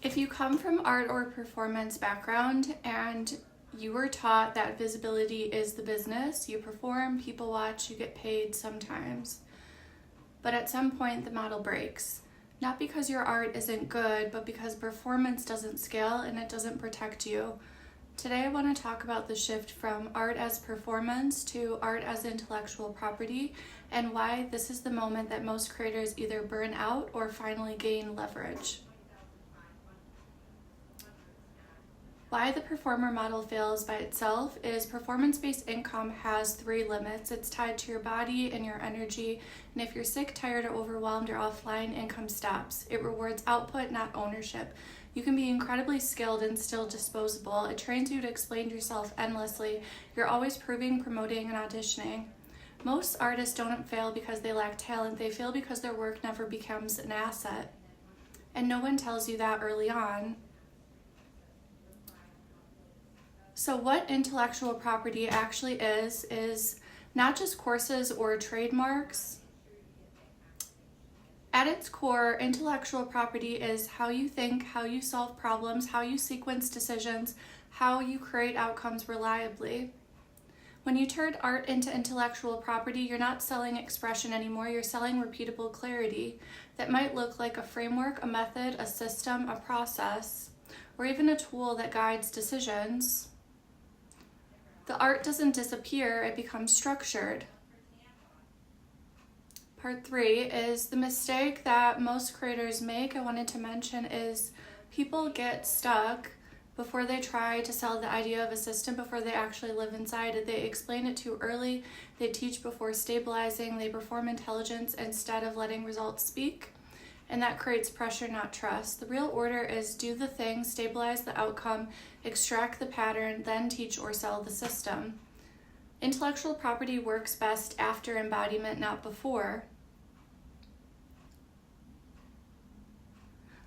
If you come from art or performance background and you were taught that visibility is the business, you perform, people watch, you get paid sometimes. But at some point the model breaks. Not because your art isn't good, but because performance doesn't scale and it doesn't protect you. Today I want to talk about the shift from art as performance to art as intellectual property and why this is the moment that most creators either burn out or finally gain leverage. Why the performer model fails by itself is performance-based income has 3 limits. It's tied to your body and your energy, and if you're sick, tired, or overwhelmed or offline, income stops. It rewards output, not ownership. You can be incredibly skilled and still disposable. It trains you to explain yourself endlessly. You're always proving, promoting, and auditioning. Most artists don't fail because they lack talent. They fail because their work never becomes an asset. And no one tells you that early on. So what intellectual property actually is not just courses or trademarks. At its core, intellectual property is how you think, how you solve problems, how you sequence decisions, how you create outcomes reliably. When you turn art into intellectual property, you're not selling expression anymore, you're selling repeatable clarity that might look like a framework, a method, a system, a process, or even a tool that guides decisions. The art doesn't disappear, it becomes structured. Part 3 is the mistake that most creators make. I wanted to mention is people get stuck before they try to sell the idea of a system, before they actually live inside it. They explain it too early, they teach before stabilizing, they perform intelligence instead of letting results speak. And that creates pressure, not trust. The real order is do the thing, stabilize the outcome, extract the pattern, then teach or sell the system. Intellectual property works best after embodiment, not before.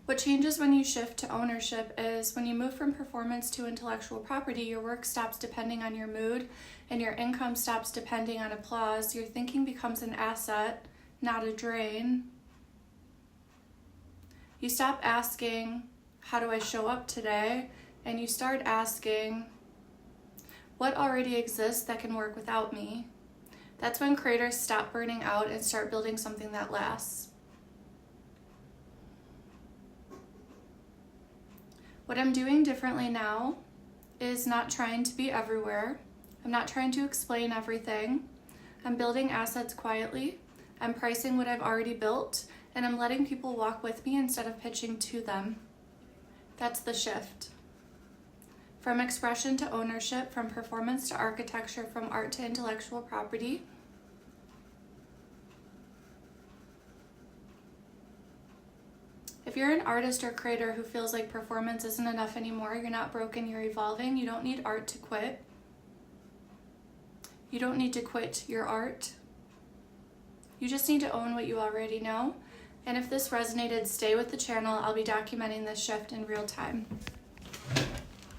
What changes when you shift to ownership is when you move from performance to intellectual property, your work stops depending on your mood and your income stops depending on applause. Your thinking becomes an asset, not a drain. You stop asking, how do I show up today? And you start asking, what already exists that can work without me? That's when creators stop burning out and start building something that lasts. What I'm doing differently now is not trying to be everywhere. I'm not trying to explain everything. I'm building assets quietly. I'm pricing what I've already built. And I'm letting people walk with me instead of pitching to them. That's the shift. From expression to ownership, from performance to architecture, from art to intellectual property. If you're an artist or creator who feels like performance isn't enough anymore, you're not broken, you're evolving, you don't need art to quit. You don't need to quit your art. You just need to own what you already know. And if this resonated, stay with the channel. I'll be documenting this shift in real time.